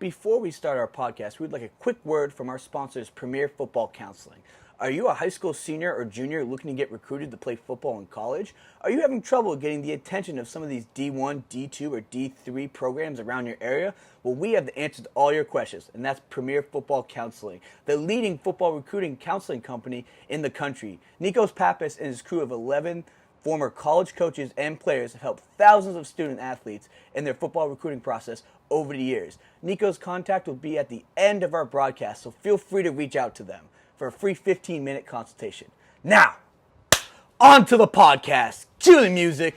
Before we start our podcast, we'd like a quick word from our sponsors, Premier Football Counseling. Are you a high school senior or junior looking to get recruited to play football in college? Are you having trouble getting the attention of some of these D1, D2, or D3 programs around your area? Well, we have the answer to all your questions, and that's Premier Football Counseling, the leading football recruiting counseling company in the country. Nikos Pappas and his crew of 11 former college coaches and players have helped thousands of student athletes in their football recruiting process over the years. Nico's contact will be at the end of our broadcast, so feel free to reach out to them for a free 15-minute consultation. Now, on to the podcast. Cue the music.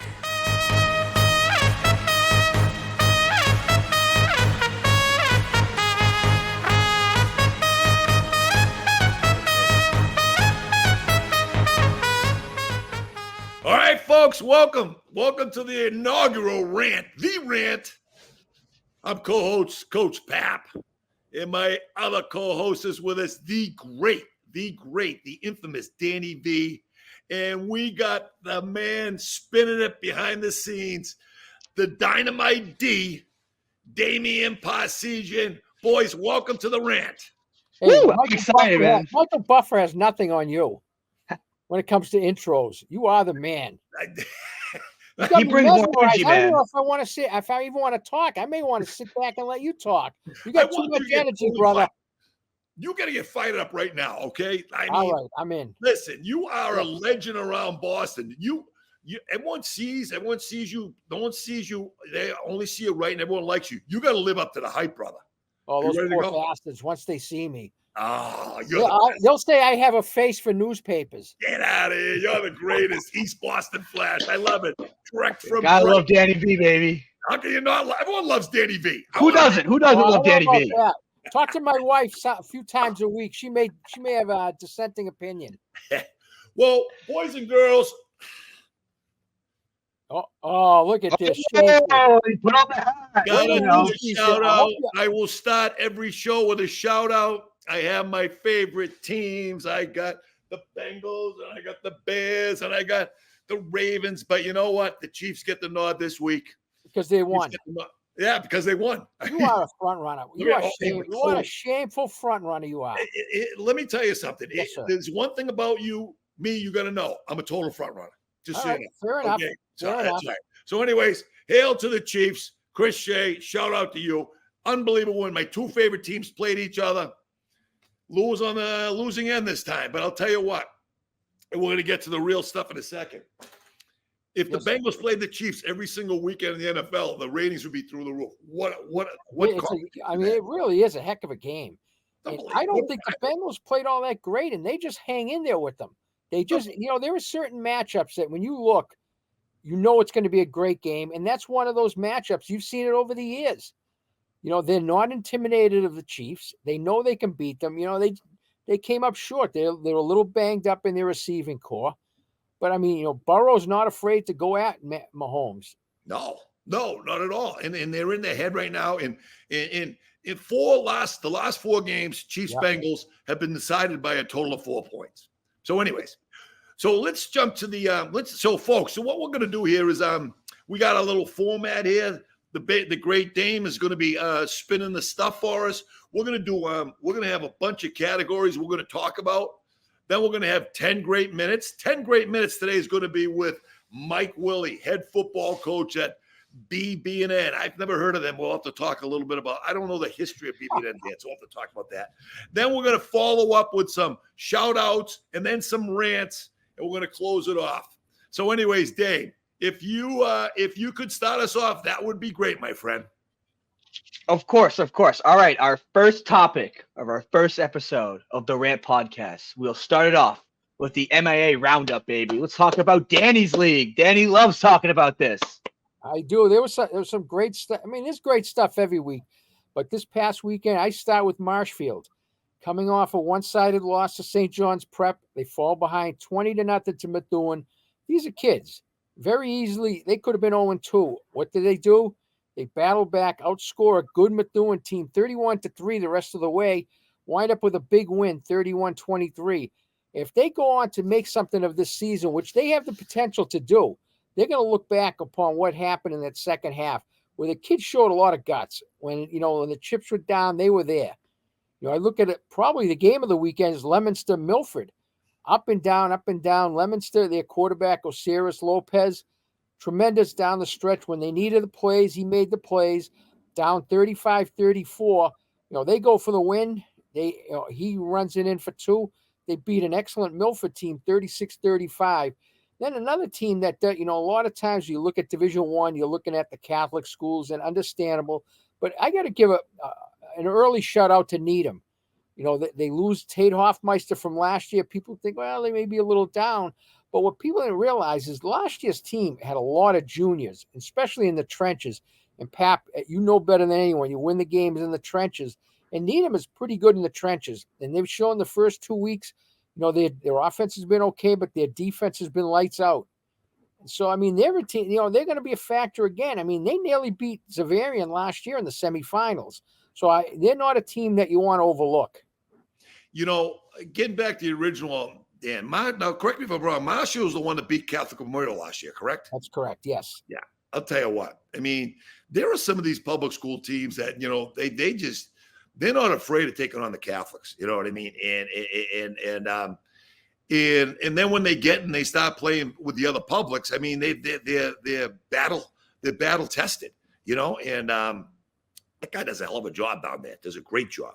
All right, folks, welcome. Welcome to the inaugural Rant, the Rant. I'm co-host Coach Pap, and my other co-host is with us, the great, the infamous Danny V. And we got the man spinning it behind the scenes, the Dynamite D, Damian Parsegian. Boys, welcome to the Rant. Hey, I'm excited, man. Michael Buffer has nothing on you when it comes to intros. You are the man. He brings more energy, man. I don't know if I want to sit, if I even want to talk. I may want to sit back and let you talk. You got too much energy, brother. You got to get fired up right now, okay? All right, I'm in. Listen, you are a legend around Boston. You everyone sees you. No one sees you. They only see you right, and everyone likes you. You got to live up to the hype, brother. Oh, those poor bastards! Once they see me, they'll say I have a face for newspapers. Get out of here! You're the greatest. East Boston Flash. I love it. Direct from. Gotta love Danny V, baby. How can you not? Everyone loves Danny V. Who doesn't? Who doesn't love Danny V? Talk to my wife a few times a week. She may have a dissenting opinion. Well, boys and girls. Oh, look at this. Oh, he put on the hat. Shout out. I will start every show with a shout out. I have my favorite teams. I got the Bengals, and I got the Bears, and I got the Ravens. But you know what? The Chiefs get the nod this week. Because they won. Yeah, because they won. You are a front runner. You are a shameful front runner. You are. Let me tell you something. Yes, there's one thing about you got to know. I'm a total front runner. Just so you know. Fair enough. Okay. So anyways, hail to the Chiefs. Chris Shea, shout out to you. Unbelievable win. My two favorite teams played each other. Lose on the losing end this time. But I'll tell you what. And we're going to get to the real stuff in a second. If the Bengals played the Chiefs every single weekend in the NFL, the ratings would be through the roof. It really is a heck of a game. And I don't think the Bengals played all that great, and they just hang in there with them. They just, there are certain matchups that when you look, it's going to be a great game, and that's one of those matchups. You've seen it over the years. They're not intimidated of the Chiefs. They know they can beat them. They came up short. They're a little banged up in their receiving core. But, Burrow's not afraid to go at Mahomes. No, not at all. And they're in their head right now. And in the last four games, Chiefs-Bengals have been decided by a total of 4 points. So anyways, let's jump to the folks. So what we're going to do here is we got a little format here. The great Dame is going to be spinning the stuff for us. We're going to have a bunch of categories we're going to talk about. Then we're going to have 10 great minutes. 10 great minutes today is going to be with Mike Willey, head football coach at BB&N. I've never heard of them. We'll have to talk a little bit about. I don't know the history of BB&N yet, so we'll have to talk about that. Then we're going to follow up with some shout-outs and then some rants, and we're going to close it off. So anyways, Dave, if you could start us off, that would be great, my friend. Of course. All right, our first topic of our first episode of the Rant Podcast. We'll start it off with the MIAA roundup, baby. Let's talk about Danny's league. Danny loves talking about this. I do. There was some great stuff. There's great stuff every week. But this past weekend, I start with Marshfield. Coming off a one-sided loss to St. John's Prep. They fall behind 20-0 to Methuen. These are kids. Very easily, they could have been 0-2. What did they do? They battled back, outscore a good Methuen team 31-3 the rest of the way, wind up with a big win, 31-23. If they go on to make something of this season, which they have the potential to do, they're going to look back upon what happened in that second half where the kids showed a lot of guts. When when the chips were down, they were there. I look at it. Probably the game of the weekend is Leominster Milford, up and down, up and down. Leominster, their quarterback Osiris Lopez, tremendous down the stretch. When they needed the plays, he made the plays. Down 35-34. They go for the win. He runs it in for 2. They beat an excellent Milford team 36-35. Then another team that a lot of times you look at Division I, you're looking at the Catholic schools, and understandable. But I got to give an early shout out to Needham. They lose Tate Hoffmeister from last year. People think, well, they may be a little down. But what people didn't realize is last year's team had a lot of juniors, especially in the trenches. And Pap, you know better than anyone. You win the games in the trenches. And Needham is pretty good in the trenches. And they've shown the first 2 weeks, their offense has been okay, but their defense has been lights out. So, I mean, they're a team, they're going to be a factor again. I mean, they nearly beat Xaverian last year in the semifinals. So they're not a team that you want to overlook. Getting back to the original, Dan, now correct me if I'm wrong, Marshall was the one that beat Catholic Memorial last year, correct? That's correct, yes. Yeah, I'll tell you what. I mean, there are some of these public school teams that, they're not afraid of taking on the Catholics. You know what I mean? And then when they start playing with the other publics, I mean, they're battle tested, and that guy does a hell of a job down there. Does a great job.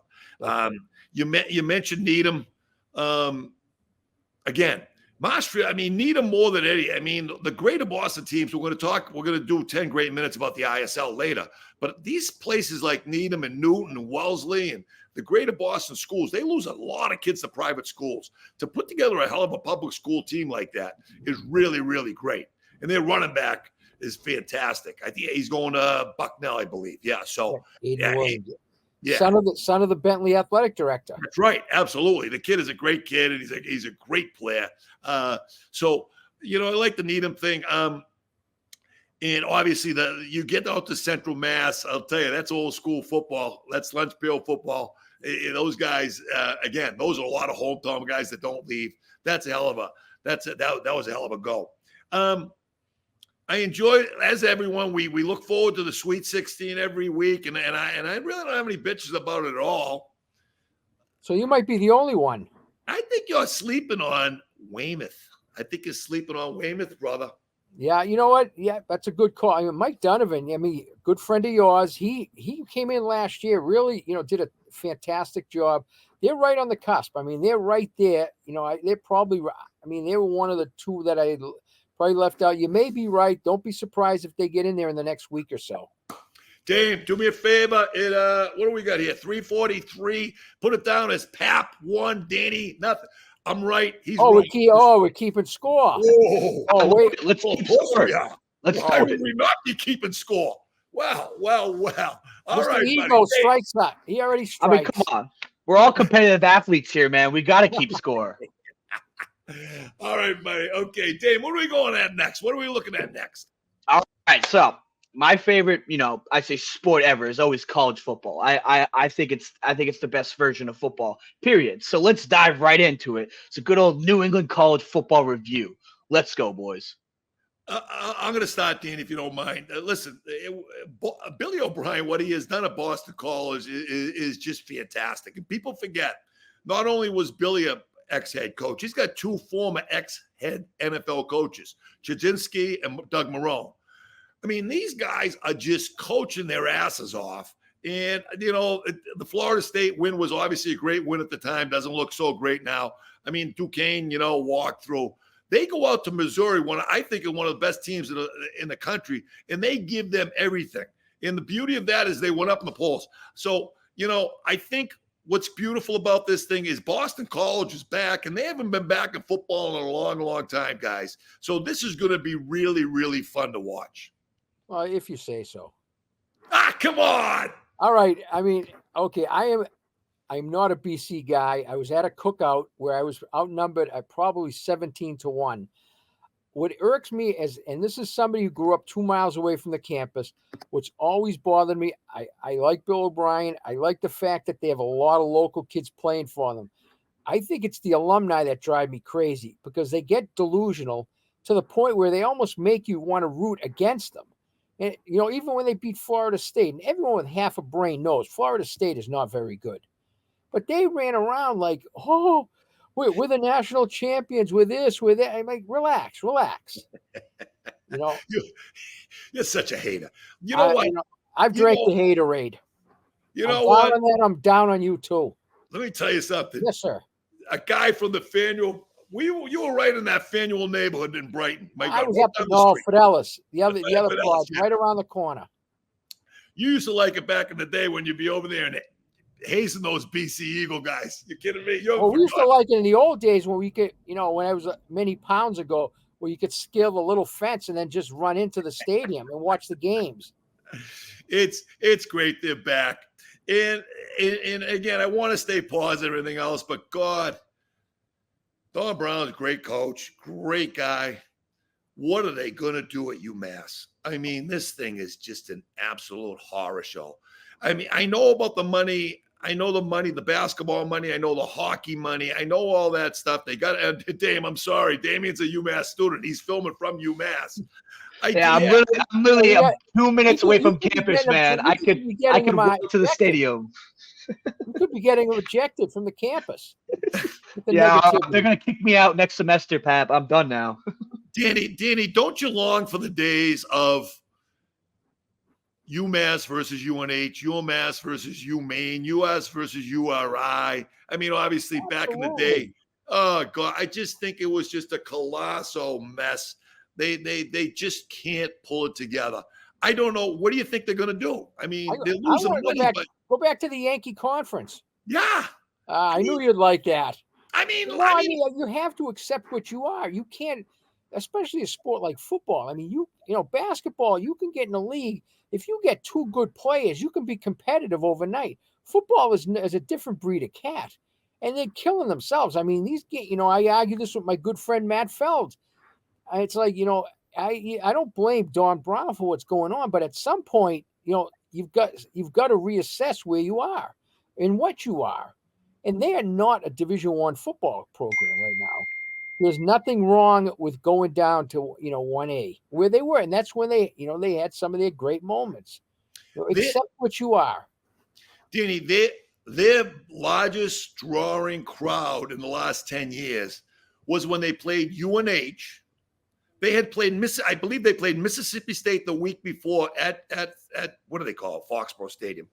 You mentioned Needham. Again, Marshfield, I mean, Needham more than any. I mean, the Greater Boston teams, we're going to do 10 great minutes about the ISL later. But these places like Needham and Newton and Wellesley and the Greater Boston schools, they lose a lot of kids to private schools. To put together a hell of a public school team like that is really, really great. And their running back is fantastic. I think he's going to Bucknell, I believe. Yeah. So, yeah. Son of the Bentley athletic director. That's right. Absolutely. The kid is a great kid, and he's a great player. So, I like the Needham thing. And obviously you get out to Central Mass, I'll tell you, that's old school football. That's lunch pail football. Those guys, again, those are a lot of hometown guys that don't leave. That was a hell of a go. I enjoy, as everyone, we look forward to the Sweet 16 every week, and I really don't have any bitches about it at all. So you might be the only one. I think you're sleeping on Weymouth. I think you're sleeping on Weymouth, brother. Yeah, you know what? Yeah, that's a good call. I mean, Mike Donovan, good friend of yours. He came in last year, really, did a fantastic job. They're right on the cusp. I mean, they're right there. They're probably, they were one of the two that I probably left out. You may be right. Don't be surprised if they get in there in the next week or so. Dame, do me a favor. What do we got here? 343. Put it down as Pap 1, Danny nothing. I'm right. He's right. We're keeping score. Wait. Let's keep score. Yeah. How would we not be keeping score? Well. All Mr. right, Ego buddy. strikes up. He already strikes. I mean, come on. We're all competitive athletes here, man. We got to keep score. All right, buddy. Okay, Dave, what are we going at next? What are we looking at next? All right, so my favorite, I say sport ever is always college football. I think it's the best version of football, period. So let's dive right into it. It's a good old New England college football review. Let's go, boys. I'm going to start, Dan, if you don't mind. Listen, Billy O'Brien, what he has done at Boston College is just fantastic. And people forget, not only was Billy a ex-head coach, he's got 2 former ex-head NFL coaches, Chudzinski and Doug Marrone. I mean, these guys are just coaching their asses off. And, the Florida State win was obviously a great win at the time. Doesn't look so great now. I mean, Duquesne, walked through. They go out to Missouri, I think is one of the best teams in the country, and they give them everything. And the beauty of that is they went up in the polls. So, I think what's beautiful about this thing is Boston College is back, and they haven't been back in football in a long, long time, guys. So this is going to be really, really fun to watch. Well, if you say so. Come on. All right. I mean, okay, I'm not a BC guy. I was at a cookout where I was outnumbered at probably 17-1. What irks me and this is somebody who grew up 2 miles away from the campus, which always bothered me. I like Bill O'Brien. I like the fact that they have a lot of local kids playing for them. I think it's the alumni that drive me crazy because they get delusional to the point where they almost make you want to root against them. And, even when they beat Florida State, and everyone with half a brain knows Florida State is not very good. But they ran around like, oh, we're the national champions. We're this, we're that. I'm like, relax. You're such a hater. You know what? I've drank the haterade. You know I'm what? down on that. I'm down on you too. Let me tell you something. Yes, sir. A guy from the Faneuil. You were right in that Faneuil neighborhood in Brighton. I was up in Fidelis, the other quad, yeah. right around the corner. You used to like it back in the day when you'd be over there and hazing those BC Eagle guys. You kidding me? We used to like it in the old days when we could, when I was many pounds ago, where you could scale the little fence and then just run into the stadium and watch the games. It's great they're back. And again, I want to stay positive and everything else, but God, Don Brown's a great coach, great guy. What are they going to do at UMass? I mean, this thing is just an absolute horror show. I mean, I know about the money. I know the money, the basketball money. I know the hockey money. I know all that stuff. They got Dame. I'm sorry. Damien's a UMass student. He's filming from UMass. I'm literally 2 minutes away from campus, man. I could walk to the stadium. You could be getting rejected from the campus. Yeah, they're going to kick me out next semester, Pap. I'm done now. Danny, don't you long for the days of UMass versus UNH, UMass versus UMaine, US versus URI? I mean, obviously, back in the day, oh, God, I just think it was just a colossal mess. They just can't pull it together. I don't know. What do you think they're going to do? I mean, they're losing money, but go back to the Yankee Conference. Yeah. I knew you'd like that. I mean, you have to accept what you are. You can't, especially a sport like football. I mean, basketball, you can get in a league. If you get two good players, you can be competitive overnight. Football is a different breed of cat, and they're killing themselves. I mean, I argue this with my good friend Matt Feld. It's like, I don't blame Don Brown for what's going on, but at some point, you've got to reassess where you are and what you are. And they are not a Division I football program right now. There's nothing wrong with going down to 1A where they were, and that's when they had some of their great moments. Accept what you are. Danny, their largest drawing crowd in the last 10 years was when they played UNH. They had played I believe they played Mississippi State the week before at what do they call it? Foxborough Stadium.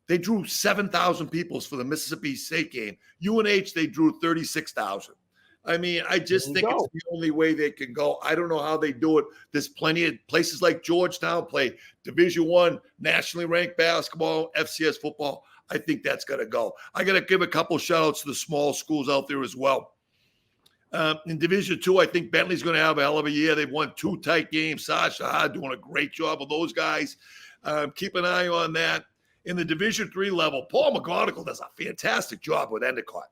They drew 7,000 people for the Mississippi State game. UNH, they drew 36,000. I mean, I just think it's the only way they can go. I don't know how they do it. There's plenty of places like Georgetown play Division I, nationally ranked basketball, FCS football. I think that's going to go. I got to give a couple shout outs to the small schools out there as well. In Division II, I think Bentley's going to have a hell of a year. They've won 2 tight games. Sasha doing a great job with those guys. Keep an eye on that. In the Division III level, Paul McGonigal does a fantastic job with Endicott.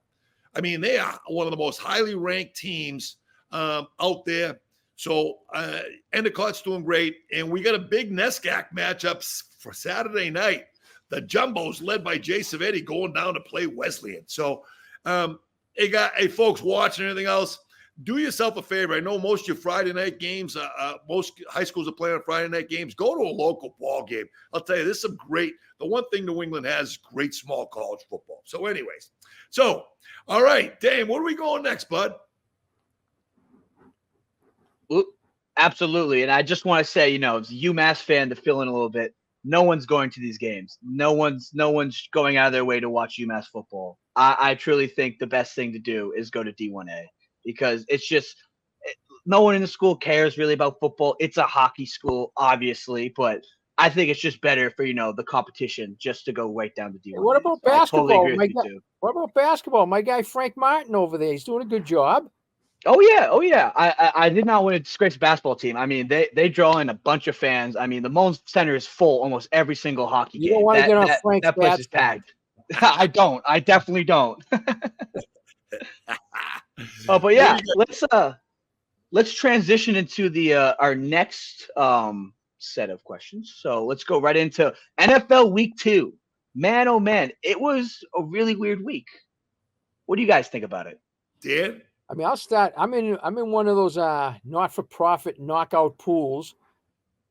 I mean, they are one of the most highly ranked teams out there. So Endicott's doing great. And we got a big NESCAC matchup for Saturday night. The Jumbos, led by Jay Savetti, going down to play Wesleyan. So, hey, folks watching anything else, do yourself a favor. I know most of your Friday night games, most high schools are playing on Friday night games. Go to a local ball game. I'll tell you, this is some great. The one thing New England has is great small college football. So anyways, all right, Dame, where are we going next, bud? Absolutely. And I just want to say, as a UMass fan to fill in a little bit, no one's going to these games. No one's going out of their way to watch UMass football. I truly think the best thing to do is go to D1A because it's just no one in the school cares really about football. It's a hockey school, obviously, but I think it's just better for, the competition just to go right down to D1A. What about basketball? Totally what about basketball? My guy Frank Martin over there, he's doing a good job. Oh yeah. I did not win a disgraced basketball team. I mean, they draw in a bunch of fans. I mean, the Mullins Center is full almost every single hockey game. You don't want to get on Frank's that place is packed. I don't. I definitely don't. But yeah, let's transition into the our next set of questions. So let's go right into NFL Week 2. Man, oh man, it was a really weird week. What do you guys think about it? Dan? I mean, I'll start. I'm in one of those not-for-profit knockout pools,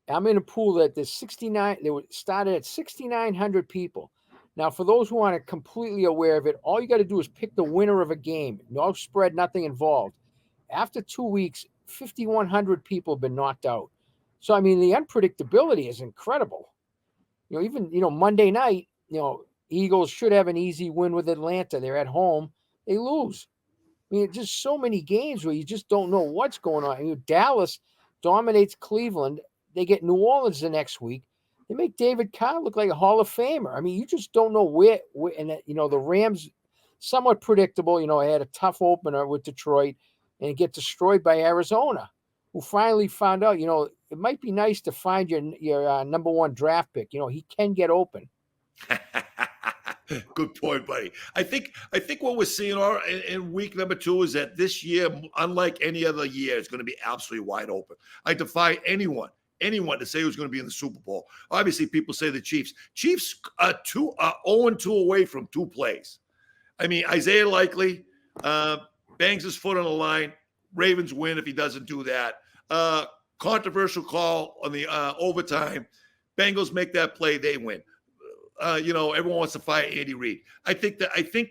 I'm in a pool that there's 69. They were started at 6,900 people. Now, for those who aren't completely aware of it, all you got to do is pick the winner of a game. No spread, nothing involved. After 2 weeks, 5,100 people have been knocked out. So, I mean, the unpredictability is incredible. Even, Monday night, Eagles should have an easy win with Atlanta. They're at home. They lose. I mean, just so many games where you just don't know what's going on. Dallas dominates Cleveland. They get New Orleans the next week. They make David Carr look like a Hall of Famer. I mean, you just don't know where and the Rams, somewhat predictable. They had a tough opener with Detroit and get destroyed by Arizona, who finally found out, it might be nice to find your number one draft pick. He can get open. Good point, buddy. I think what we're seeing in week number 2 is that this year, unlike any other year, it's going to be absolutely wide open. I defy anyone to say who's going to be in the Super Bowl. Obviously, people say the Chiefs. Chiefs are 0-2 away from 2 plays. I mean, Isaiah Likely bangs his foot on the line. Ravens win if he doesn't do that. Controversial call on the overtime. Bengals make that play, they win. Everyone wants to fire Andy Reid. I think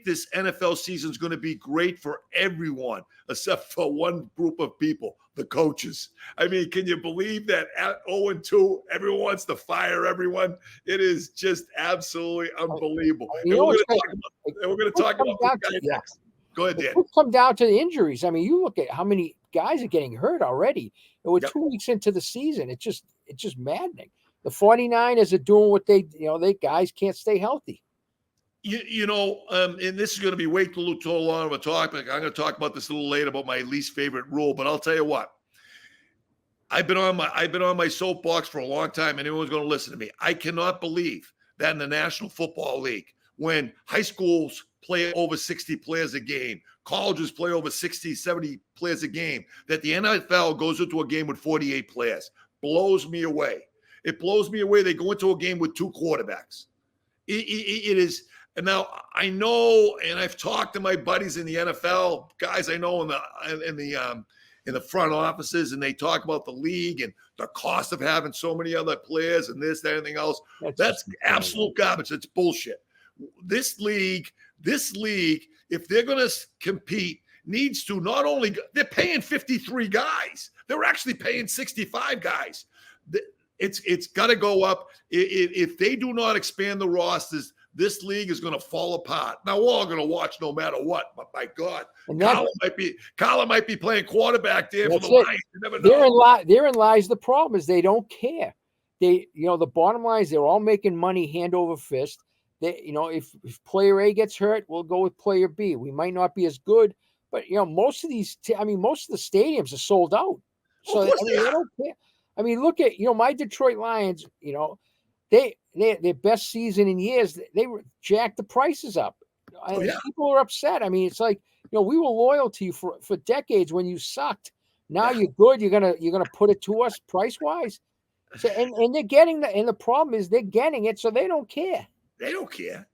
this NFL season is going to be great for everyone except for one group of people, the coaches. I mean, can you believe that at 0-2, everyone wants to fire everyone? It is just absolutely unbelievable. And we're going to talk about this guy next. Go ahead, Dan. It'll come down to the injuries. I mean, you look at how many guys are getting hurt already. And we're 2 weeks into the season. It's just maddening. The 49ers are doing what they guys can't stay healthy. And this is going to be way too long of a topic. I'm going to talk about this a little later about my least favorite rule, but I'll tell you what. I've been on my soapbox for a long time, and anyone's going to listen to me. I cannot believe that in the National Football League, when high schools play over 60 players a game, colleges play over 60, 70 players a game, that the NFL goes into a game with 48 players. Blows me away. It blows me away. They go into a game with 2 quarterbacks. It is. And now I know, and I've talked to my buddies in the NFL, guys I know in the front offices, and they talk about the league and the cost of having so many other players and this, that, anything else. That's absolute garbage. It's bullshit. This league, if they're going to compete, needs to not only – they're paying 53 guys. They're actually paying 65 guys. It's got to go up. If they do not expand the rosters, this league is going to fall apart. Now, we're all going to watch no matter what, but my God, Colin might be playing quarterback there for the Lions. You never know. Therein lies the problem is they don't care. The bottom line is they're all making money hand over fist. If player A gets hurt, we'll go with player B. We might not be as good, but most of the stadiums are sold out. So they don't care. I mean, look at my Detroit Lions. Their best season in years. They jacked the prices up. People are upset. I mean, it's like we were loyal to you for decades when you sucked. Now you're good. You're gonna put it to us price wise. So and they're getting and the problem is they're getting it, so they don't care. They don't care.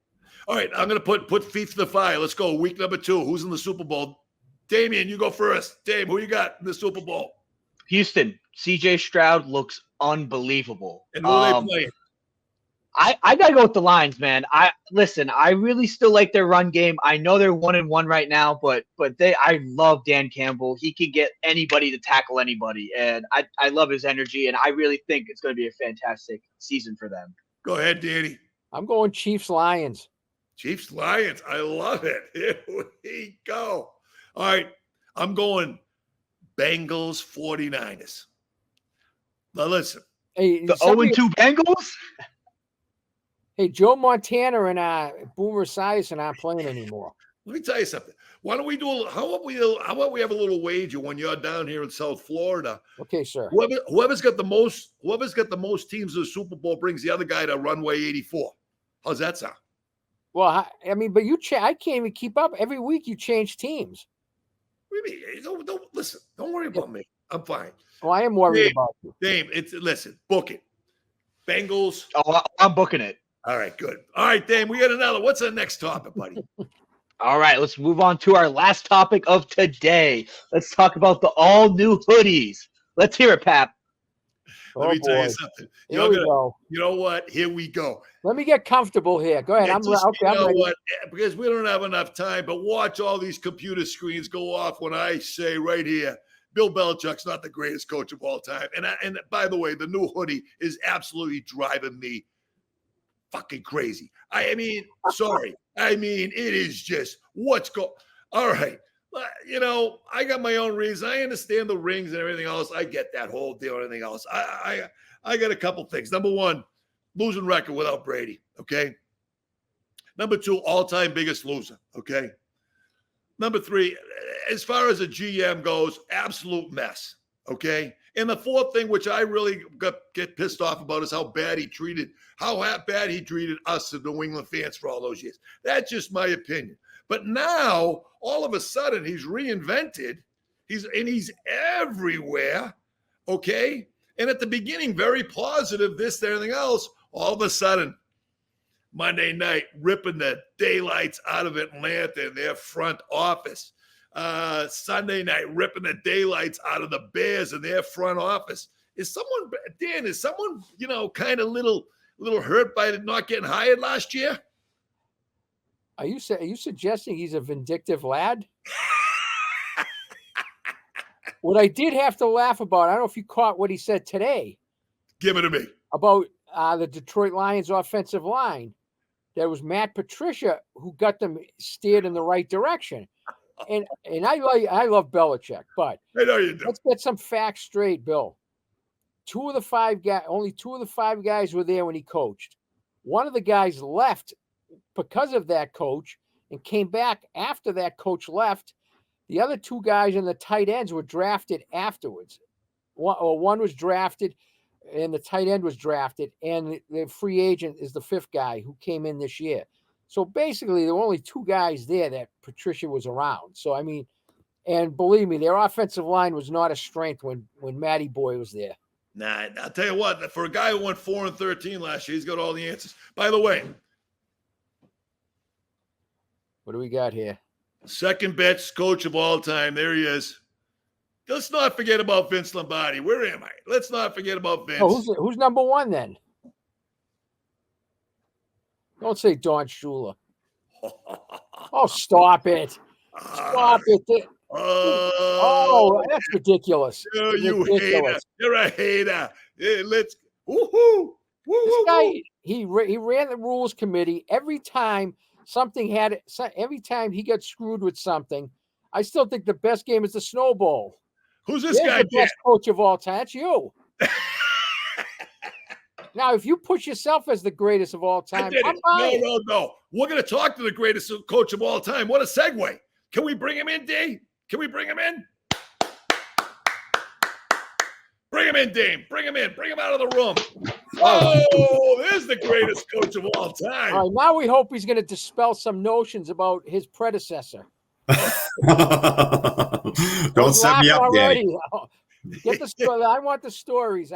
All right, I'm gonna put feet to the fire. Let's go. Week number 2. Who's in the Super Bowl? Damian, you go first. Dave, who you got in the Super Bowl? Houston. CJ Stroud looks unbelielievable. And who are they playing? I gotta go with the Lions, man. I really still like their run game. I know they're 1-1 right now, but I love Dan Campbell. He can get anybody to tackle anybody, and I love his energy, and I really think it's going to be a fantastic season for them. Go ahead, Danny. I'm going Chiefs Lions. Chiefs Lions. I love it. Here we go. All right, I'm going Bengals 49ers. Now listen. Hey, the 0-2 Bengals. Hey, Joe Montana and Boomer Esiason aren't playing anymore. Let me tell you something. Why don't we do how about we have a little wager when you're down here in South Florida? Okay, sir. Whoever's got the most teams in the Super Bowl brings the other guy to runway 84. How's that sound? Well, I mean, but I can't even keep up. Every week you change teams. What do you mean? Don't listen. Don't worry about me. I'm fine. Well, I am worried about you. Dame, listen, book it. Bengals. Oh, I'm booking it. All right, good. All right, Dame, we got another. What's the next topic, buddy? All right, let's move on to our last topic of today. Let's talk about the all-new hoodies. Let's hear it, Pap. Let me tell you boy. something. Here we go. You know what? Here we go. Let me get comfortable here. Go ahead. Yeah, I'm just, okay. you I'm know ready. what? Because we don't have enough time, but watch all these computer screens go off when I say right here, Bill Belichick's not the greatest coach of all time. And by the way, the new hoodie is absolutely driving me fucking crazy. I mean, sorry. I mean, it is just what's going. All right. You know, I got my own reasons. I understand the rings and everything else. I get that whole deal and everything else. I got a couple things. Number one, losing record without Brady. Okay. Number two, all-time biggest loser. Okay. Number three, as far as a GM goes, absolute mess. Okay. And the fourth thing, which I really get pissed off about, is how bad he treated us, the New England fans, for all those years. That's just my opinion. But now, all of a sudden, he's reinvented. He's everywhere. Okay. And at the beginning, very positive, this, that, everything else. All of a sudden, Monday night, ripping the daylights out of Atlanta in their front office. Sunday night, ripping the daylights out of the Bears in their front office. Is someone, you know, kind of little hurt by not getting hired last year? Are you suggesting he's a vindictive lad? What I did have to laugh about, I don't know if you caught what he said today. Give it to me. About the Detroit Lions offensive line. There was Matt Patricia who got them steered in the right direction. And I love Belichick, but I know you do. Let's get some facts straight, Bill. Only two of the five guys were there when he coached. One of the guys left because of that coach and came back after that coach left. The other two guys and the tight ends were drafted afterwards. One was drafted and the tight end was drafted, and the free agent is the fifth guy who came in this year. So basically, there were only two guys there that Patricia was around. So, I mean, and believe me, their offensive line was not a strength when Matty Boy was there. Nah, I'll tell you what, for a guy who went 4-13 last year, he's got all the answers. By the way, what do we got here? Second best coach of all time. There he is. Let's not forget about Vince Lombardi. Where am I? Let's not forget about Vince. Oh, who's number one then? Don't say Don Shula. Oh, stop it. Stop it. That's ridiculous. You ridiculous. hater. You're a hater. Let's woohoo. This guy, he ran the rules committee every time every time he got screwed with something. I still think the best game is the Snow Bowl. Who's this guy? The best coach of all time. That's you. Now, if you push yourself as the greatest of all time, No. We're going to talk to the greatest coach of all time. What a segue. Can we bring him in, Dave? Can we bring him in? Bring him in, Dame. Bring him in. Bring him out of the room. Oh, there's the greatest coach of all time. All right, now we hope he's going to dispel some notions about his predecessor. Don't set me up, Danny. Get the story. I want the stories.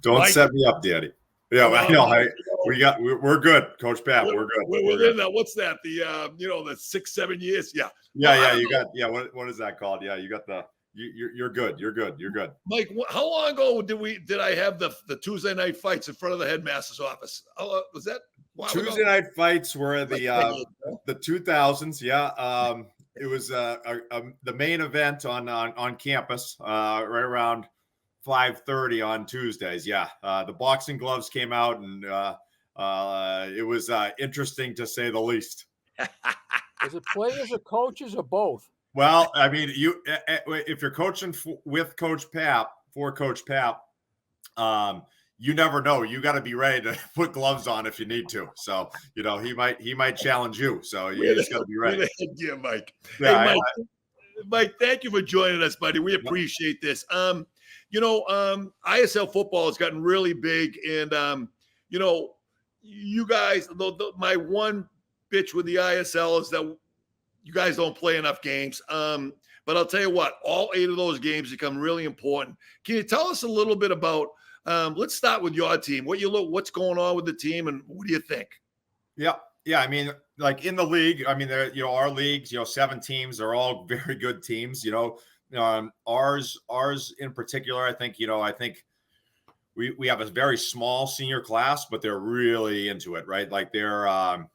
Don't set me up, Danny. Yeah, I know. We're good, Coach Pat. We're good. We're in that. What's that? The the 6-7 years. Yeah. You got. Yeah. What is that called? Yeah, you got the. You're good. You're good. Mike, how long ago did I have the Tuesday night fights in front of the headmaster's office? Was that Tuesday night fights were the 2000s? Yeah. It was the main event on campus right around 5:30 on Tuesdays. Yeah. The boxing gloves came out, and it was interesting to say the least. Is it players or coaches or both? Well, I mean, if you're coaching with Coach Pap, for Coach Pap, you never know. You got to be ready to put gloves on if you need to. So, he might challenge you. So you just got to be ready. Yeah, Mike. Yeah, hey, Mike, thank you for joining us, buddy. We appreciate this. ISL football has gotten really big, and you guys. My one bitch with the ISL is that you guys don't play enough games. But I'll tell you what, all 8 of those games become really important. Can you tell us a little bit about, let's start with your team. What's going on with the team, and what do you think? Yeah. I mean, like in the league, I mean, our leagues, 7 teams are all very good teams. Ours in particular, I think we have a very small senior class, but they're really into it, right? Like they're a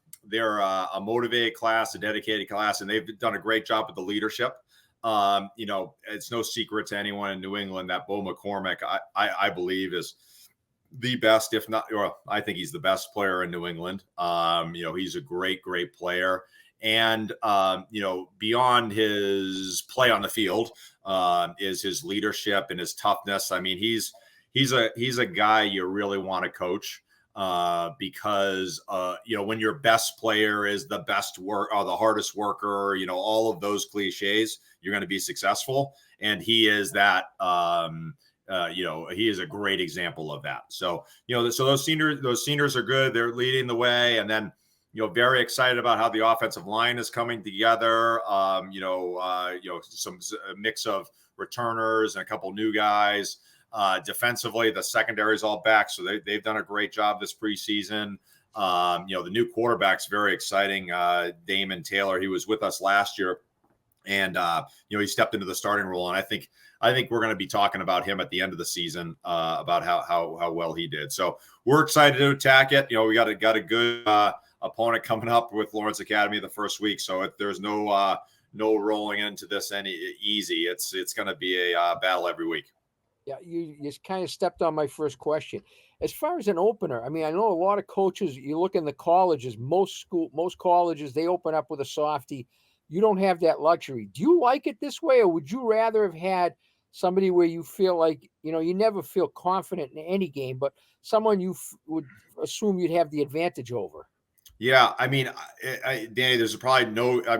motivated class, a dedicated class, and they've done a great job with the leadership. It's no secret to anyone in New England that Bo McCormick, I believe, is the best, if not, or I think he's the best player in New England. He's a great player. And, beyond his play on the field is his leadership and his toughness. I mean, he's a guy you really want to coach because, when your best player is the best work or the hardest worker, all of those cliches, you're going to be successful. And he is that, he is a great example of that. So, so those seniors are good. They're leading the way. And then, very excited about how the offensive line is coming together. Some mix of returners and a couple new guys. Defensively, the secondary is all back, so they've done a great job this preseason. The new quarterback's very exciting. Damon Taylor, he was with us last year, and he stepped into the starting role. And I think we're going to be talking about him at the end of the season about how well he did. So we're excited to attack it. We got a good opponent coming up with Lawrence Academy the first week, so there's no rolling into this any easy. It's going to be a battle every week. Yeah, you just kind of stepped on my first question. As far as an opener, I mean, I know a lot of coaches, you look in the colleges, most colleges, they open up with a softie. You don't have that luxury. Do you like it this way, or would you rather have had somebody where you feel like, you never feel confident in any game, but someone you would assume you'd have the advantage over? Yeah, I mean, Danny, there's probably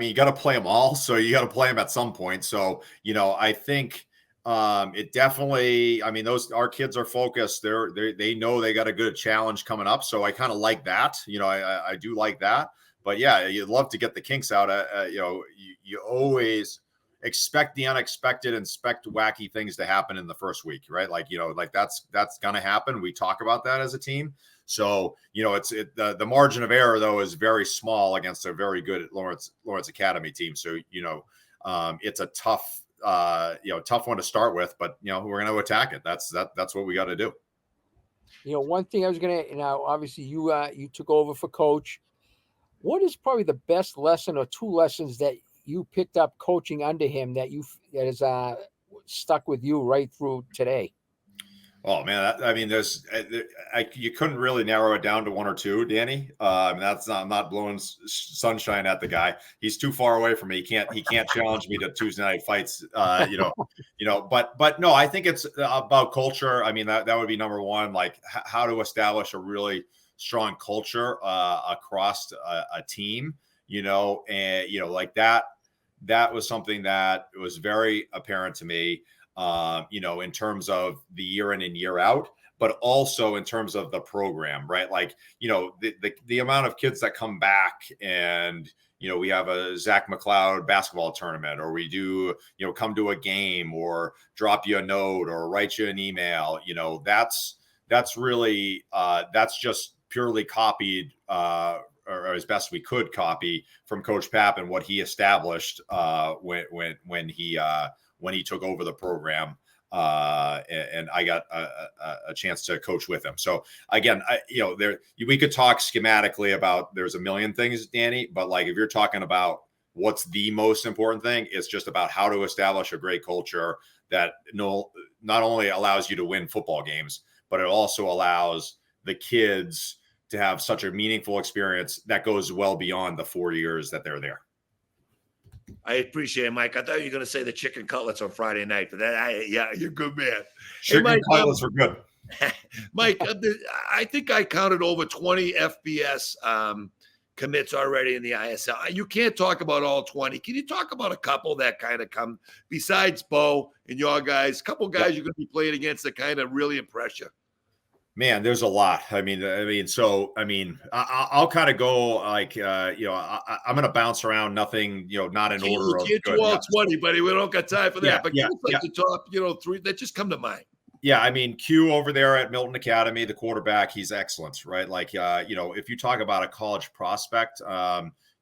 you got to play them all. So you got to play them at some point. So, I think it definitely, our kids are focused. They know they got a good challenge coming up. So I kind of like that. I do like that. But yeah, you'd love to get the kinks out. You always expect the unexpected and expect wacky things to happen in the first week, right? That's going to happen. We talk about that as a team. So, the margin of error though is very small against a very good Lawrence Academy team. So, it's a tough one to start with, but we're going to attack it. That's what we got to do. One thing I was going to, obviously you took over for coach. What is probably the best lesson or two lessons that you picked up coaching under him that is stuck with you right through today? Oh man, you couldn't really narrow it down to one or two, Danny. I'm not blowing sunshine at the guy. He's too far away from me. He can't challenge me to Tuesday night fights. But no, I think it's about culture. I mean, that would be number one. Like how to establish a really strong culture across a team. Like that was something that was very apparent to me. In terms of the year in and year out, but also in terms of the program, right? Like, the amount of kids that come back and, we have a Zach McLeod basketball tournament, or we do, come to a game or drop you a note or write you an email, that's really, that's just purely copied, or as best we could copy from Coach Papp and what he established when he took over the program, and I got a chance to coach with him. So again, we could talk schematically about there's a million things, Danny, but like if you're talking about what's the most important thing, it's just about how to establish a great culture that not only allows you to win football games, but it also allows the kids to have such a meaningful experience that goes well beyond the 4 years that they're there. I appreciate it, Mike. I thought you were going to say the chicken cutlets on Friday night, but you're a good man. Chicken cutlets were good. Mike, I think I counted over 20 FBS commits already in the ISL. You can't talk about all 20. Can you talk about a couple that kind of come besides Bo and your guys? A couple guys you're going to be playing against that kind of really impress you? Man, there's a lot. I'll kind of go like, I'm going to bounce around. Nothing, not in order. You can't do all 20, buddy. We don't got time for that. Yeah, but the top, 3 that just come to mind. Yeah, Q over there at Milton Academy, the quarterback, he's excellent, right? Like, if you talk about a college prospect,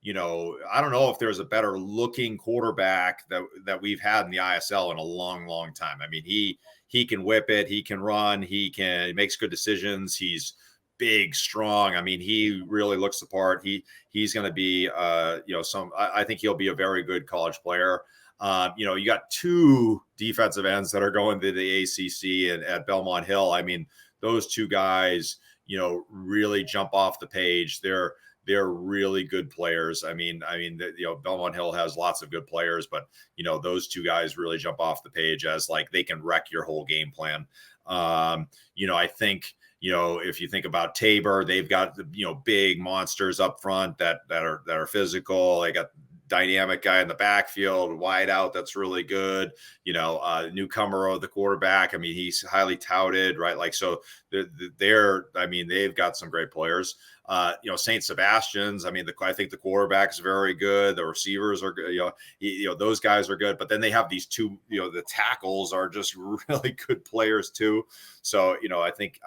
I don't know if there's a better looking quarterback that we've had in the ISL in a long, long time. I mean, he can whip it, he can run, he makes good decisions. He's big, strong. I mean, he really looks the part. He's going to be, I think he'll be a very good college player. You got two defensive ends that are going to the ACC and at Belmont Hill. I mean, those two guys, really jump off the page. They're really good players. I mean, Belmont Hill has lots of good players, but those two guys really jump off the page as like they can wreck your whole game plan. I think, if you think about Tabor, they've got big monsters up front that are physical. They got dynamic guy in the backfield, wide out. That's really good. Newcomer of the quarterback. I mean, he's highly touted, right? Like, so they've got some great players. St. Sebastian's. I mean, I think the quarterback's very good. The receivers are good. Those guys are good. But then they have these two. The tackles are just really good players too. So I think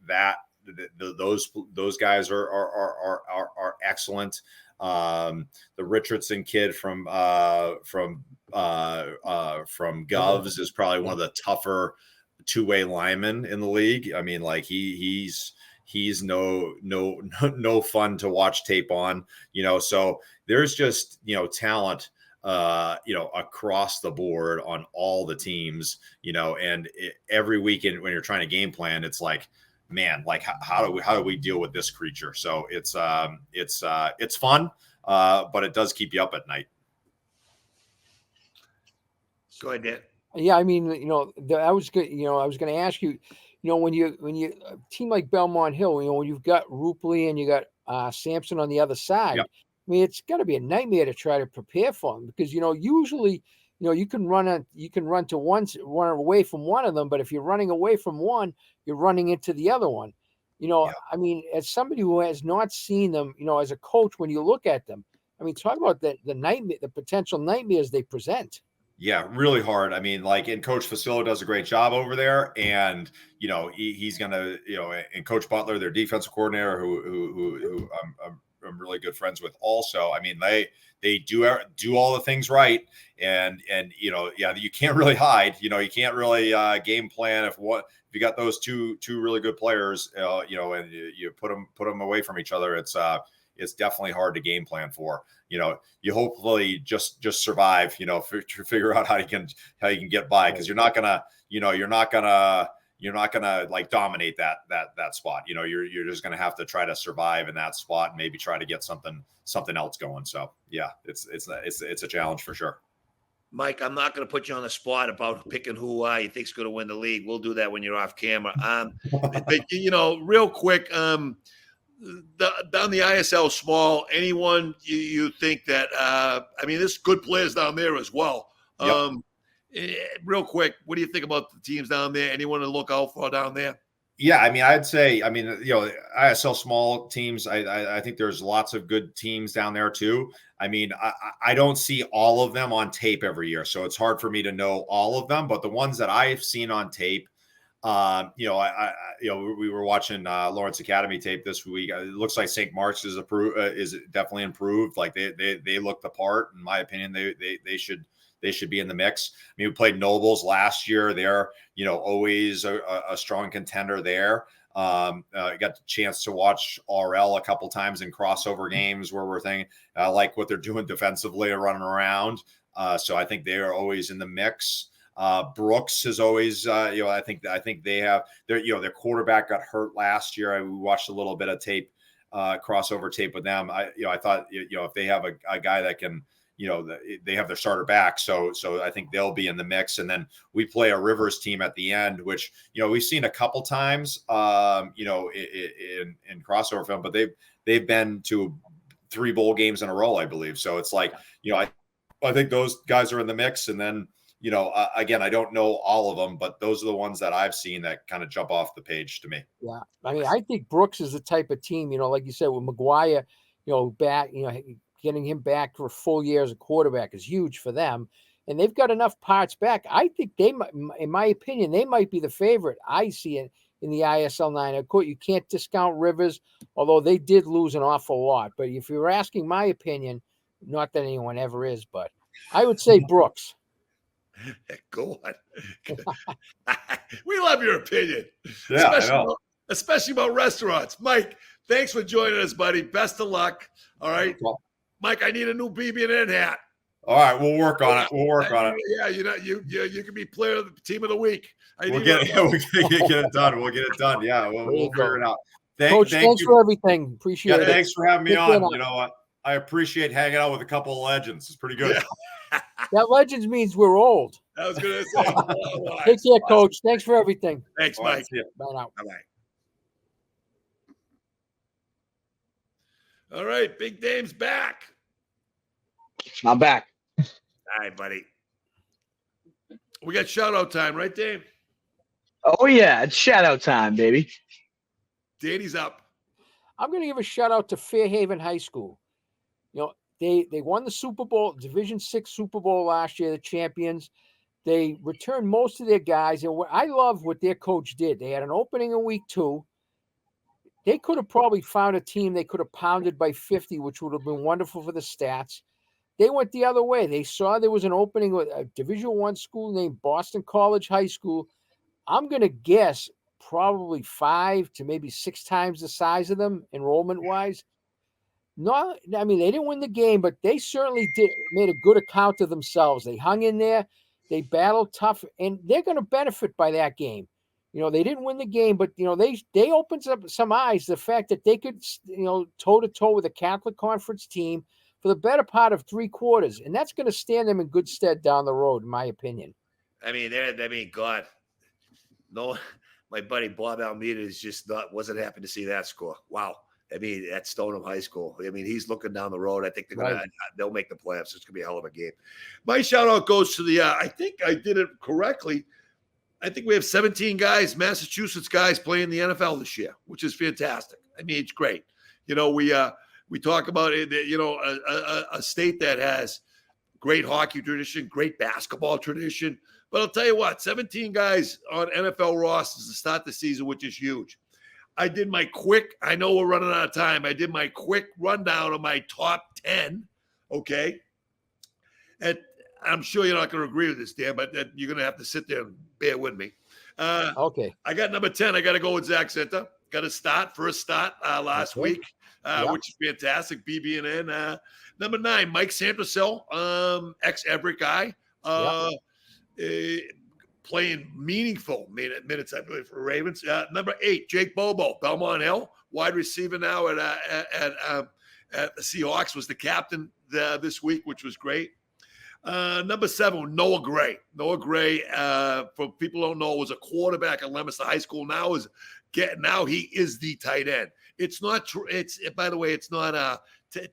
that those guys are excellent. The Richardson kid from Govs is probably one of the tougher two-way linemen in the league. I mean, like he's no fun to watch tape on, so there's just, talent, across the board on all the teams, and every weekend when you're trying to game plan, it's like, man, like how do we deal with this creature? So it's fun, but it does keep you up at night. Go ahead, Dan. Yeah, I mean, I was going to ask you, when you a team like Belmont Hill, when you've got Rupley and you got Sampson on the other side, yep. I mean, it's got to be a nightmare to try to prepare for them because usually you can run to run away from one of them, but if you're running away from one, you're running into the other one. Yeah. I mean, as somebody who has not seen them, as a coach, when you look at them, I mean, talk about the nightmare, the potential nightmares they present. Yeah, really hard. I mean, like, and Coach Facillo does a great job over there, and he's gonna, and Coach Butler, their defensive coordinator, who I'm really good friends with, also. I mean, they do all the things right, and you can't really hide. You can't really game plan if you got those two really good players, and you put them away from each other. It's definitely hard to game plan for. You hopefully just survive, figure out how you can get by, because you're not gonna like dominate that spot. You're just gonna have to try to survive in that spot and maybe try to get something else going. So yeah, it's a challenge for sure. Mike, I'm not going to put you on the spot about picking who you think's going to win the league. We'll do that when you're off camera. But real quick, down the ISL small, anyone you think that there's good players down there as well. Yep. Real quick, what do you think about the teams down there? Anyone to look out for down there? Yeah, I mean, I'd say, ISL small teams, I think there's lots of good teams down there too. I mean, I don't see all of them on tape every year, so it's hard for me to know all of them. But the ones that I've seen on tape, we were watching Lawrence Academy tape this week. It looks like St. Mark's is definitely improved. Like they look the part, in my opinion. They should be in the mix. I mean, we played Nobles last year. They're, always a strong contender there. Got the chance to watch RL a couple times in crossover games where we're thinking, I like what they're doing defensively and running around. So I think they are always in the mix. Brooks is always, I think they have their quarterback got hurt last year. We watched a little bit of tape, crossover tape with them. I thought, if they have a guy that can, they have their starter back. So I think they'll be in the mix. And then we play a Rivers team at the end, which, we've seen a couple times, in crossover film, but they've been to 3 bowl games in a row, I believe. So it's like, I think those guys are in the mix. And then, again, I don't know all of them, but those are the ones that I've seen that kind of jump off the page to me. Yeah. I mean, I think Brooks is the type of team, like you said, with McGuire, back, getting him back for a full year as a quarterback is huge for them. And they've got enough parts back. I think they might, in my opinion, they might be the favorite. I see it in the ISL 9. Of course, you can't discount Rivers, although they did lose an awful lot. But if you're asking my opinion, not that anyone ever is, but I would say Brooks. Go on. We love your opinion. Yeah, especially about restaurants. Mike, thanks for joining us, buddy. Best of luck. All right. Mike, I need a new BB&N hat. All right, we'll work on it. Yeah, you can be player of the team of the week. We'll get it done. We'll get it done. Yeah, we'll figure it out. Coach, thanks for everything. Appreciate it. Thanks for having me on. You know what? I appreciate hanging out with a couple of legends. It's pretty good. Yeah. That legends means we're old. I was going to say. Take care, Coach. Thanks for everything. Thanks, Mike. Bye now. Bye-bye. All right, Big Dame's back. I'm back. All right, buddy. We got shout-out time, right, Dave? Oh, yeah. It's shout-out time, baby. Danny's up. I'm going to give a shout-out to Fairhaven High School. You know, they won the Super Bowl, Division VI Super Bowl last year, the champions. They returned most of their guys. And I love what their coach did. They had an opening in week 2. They could have probably found a team they could have pounded by 50, which would have been wonderful for the stats. They went the other way. They saw there was an opening with a Division I school named Boston College High School. I'm going to guess probably 5 to maybe 6 times the size of them enrollment-wise. No, I mean, they didn't win the game, but they certainly made a good account of themselves. They hung in there. They battled tough, and they're going to benefit by that game. You know, they didn't win the game, but, you know, they opened up some eyes, the fact that they could, you know, toe-to-toe with a Catholic Conference team for the better part of 3 quarters. And that's going to stand them in good stead down the road, in my opinion. God, no, my buddy Bob Almeida is just wasn't happy to see that score. Wow. I mean, at Stoneham High School. I mean, he's looking down the road. I think they'll make the playoffs. It's going to be a hell of a game. My shout-out goes to the I think I did it correctly. I think we have 17 guys, Massachusetts guys, playing the NFL this year, which is fantastic. I mean, it's great. You know, we talk about it, you know, a state that has great hockey tradition, great basketball tradition. But I'll tell you what, 17 guys on NFL rosters to start the season, which is huge. I did my quick, I know we're running out of time. I did my quick rundown of my top 10, okay? And I'm sure you're not going to agree with this, Dan, but you're going to have to sit there and bear with me. Okay. I got number 10. I got to go with Zach Center. Got a first start last week, which is fantastic. BB&N. Number 9, Mike Sanderson, ex-Everett guy. Playing meaningful minutes, I believe, for Ravens. Number 8, Jake Bobo, Belmont Hill, wide receiver now at the Seahawks, was the captain this week, which was great. Number 7, Noah Gray. Noah Gray, for people who don't know, was a quarterback at Leominster High School. Now he is the tight end. It's not. By the way, it's not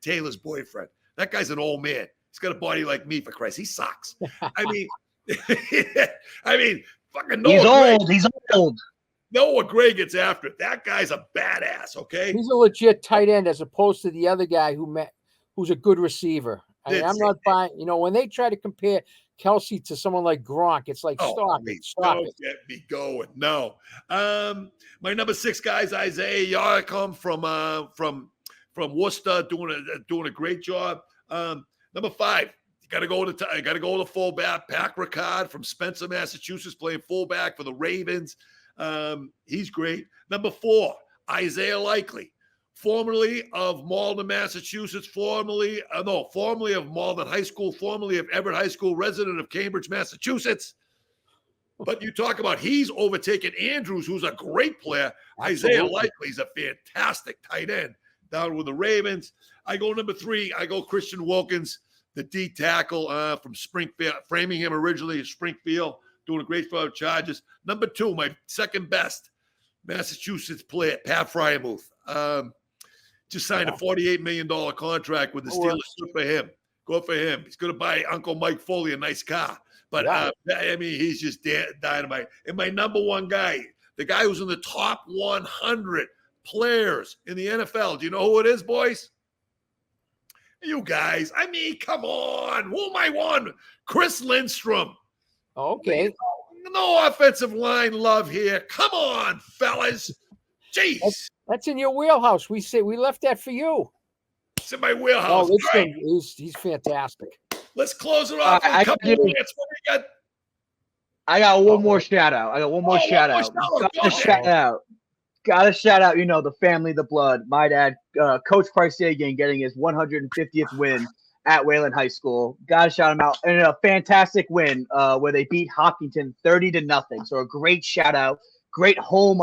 Taylor's boyfriend. That guy's an old man. He's got a body like me, for Christ. He sucks. I mean, fucking Noah Gray. He's old. Noah Gray gets after it. That guy's a badass. Okay, he's a legit tight end as opposed to the other guy who's a good receiver. I mean, I'm not buying. You know, when they try to compare Kelsey to someone like Gronk, it's like stop it. Don't get me going. No. My number 6 guy is Isaiah Yarcom from Worcester, doing a great job. Number 5. I got to go with the fullback, Pack Ricard from Spencer, Massachusetts, playing fullback for the Ravens. He's great. Number 4, Isaiah Likely, formerly of Malden, Massachusetts, formerly of Malden High School, formerly of Everett High School, resident of Cambridge, Massachusetts. But you talk about he's overtaken Andrews, who's a great player. Absolutely. Isaiah Likely's a fantastic tight end down with the Ravens. I go number 3. I go Christian Wilkins, the D tackle from Springfield, Framingham originally, Springfield, doing a great job of Chargers. Number 2, my second best Massachusetts player, Pat Fryermuth. Just signed a $48 million contract with the Steelers. Good for him. He's going to buy Uncle Mike Foley a nice car. But, I mean, he's just dynamite. And my number 1 guy, the guy who's in the top 100 players in the NFL. Do you know who it is, boys? You guys. I mean, come on. Who am I on? Chris Lindstrom. Okay. No offensive line love here. Come on, fellas. Jeez. That's in your wheelhouse. We left that for you. It's in my wheelhouse. Oh, listen, All right, he's fantastic. let's close it off with a couple of minutes. What do we got? I got one more shout out. Shout out. Gotta shout out, the family, the blood. My dad, Coach Price Sagan, getting his 150th win at Wayland High School. Gotta shout him out. And a fantastic win where they beat Hopkinton 30-0. So a great shout out. Great home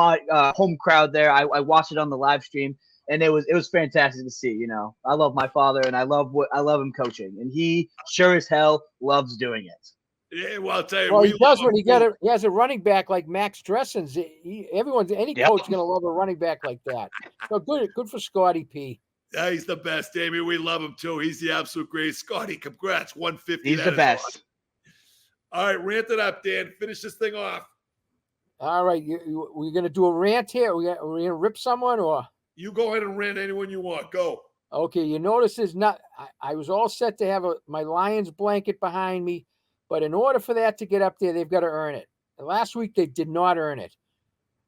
crowd there. I watched it on the live stream, and it was fantastic to see. I love my father, and I love him coaching, and he sure as hell loves doing it. Yeah, well, I'll tell you. Well, he does when he has a running back like Max Dressens. Any coach is going to love a running back like that. So good for Scotty P. Yeah, he's the best, Damien. We love him too. He's the absolute greatest. Scotty, congrats, 150. He's the best. Awesome. All right, rant it up, Dan. Finish this thing off. All right, we're going to do a rant here. We're going to rip someone, or you go ahead and rant anyone you want. Go. Okay, you notice is not. I was all set to have my Lions blanket behind me, but in order for that to get up there, they've got to earn it. And last week they did not earn it.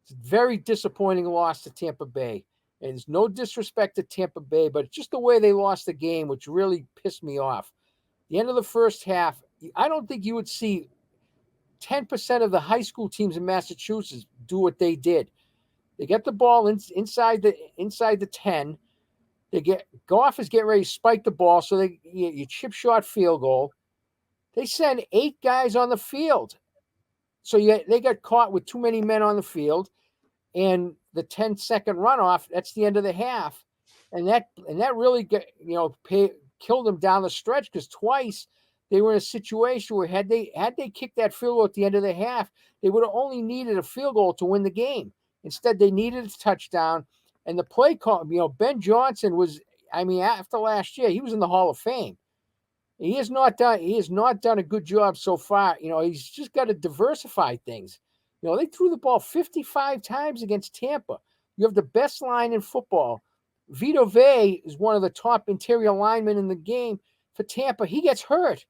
It's a very disappointing loss to Tampa Bay. And there's no disrespect to Tampa Bay, but it's just the way they lost the game, which really pissed me off. The end of the first half, I don't think you would see 10% of the high school teams in Massachusetts do what they did. They get the ball inside the 10. Goff is getting ready to spike the ball, so you chip shot field goal. They send 8 guys on the field. So they got caught with too many men on the field, and the 10-second runoff, that's the end of the half. And that really killed them down the stretch, because twice they were in a situation where had they kicked that field goal at the end of the half, they would have only needed a field goal to win the game. Instead, they needed a touchdown. And the play call, Ben Johnson was, after last year, he was in the Hall of Fame. He has not done a good job so far. He's just got to diversify things. They threw the ball 55 times against Tampa. You have the best line in football. Vito Vea is one of the top interior linemen in the game for Tampa. He gets hurt,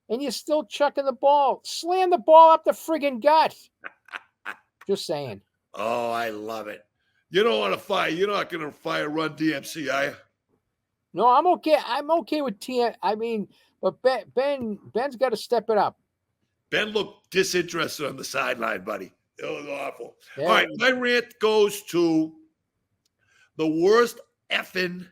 and you're still chucking the ball. Slam the ball up the friggin' gut. Just saying. Oh, I love it. You don't want to fire. You're not going to fire Run DMC, are you? No, I'm okay. I'm okay with but Ben's got to step it up. Ben looked disinterested on the sideline, buddy. It was awful. Yeah. All right, my rant goes to the worst effing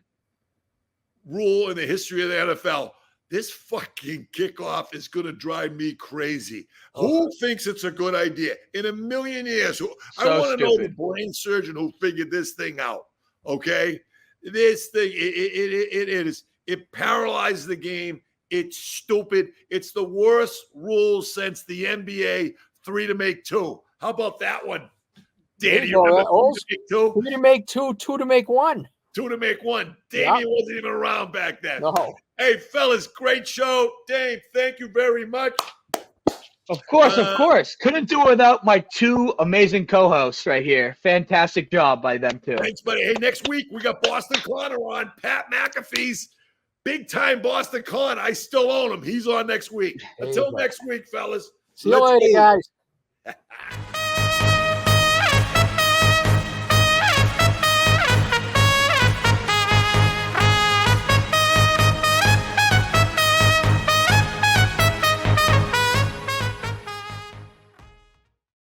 rule in the history of the NFL. This fucking kickoff is going to drive me crazy. Who thinks it's a good idea? In a million years, I want to know the brain surgeon who figured this thing out, okay? This thing, it paralyzes the game. It's stupid. It's the worst rule since the NBA 3 to make 2. How about that one? Danny, you remember 3 to make 2? 2 to make 1. 2 to make 1. Damien wasn't even around back then. No. Hey, fellas, great show. Dave, thank you very much. Of course. Couldn't do it without my 2 amazing co-hosts right here. Fantastic job by them, too. Thanks, buddy. Hey, next week, we got Boston Connor on. Pat McAfee's big-time Boston Con. I still own him. He's on next week. Until next week, fellas. See you later, guys.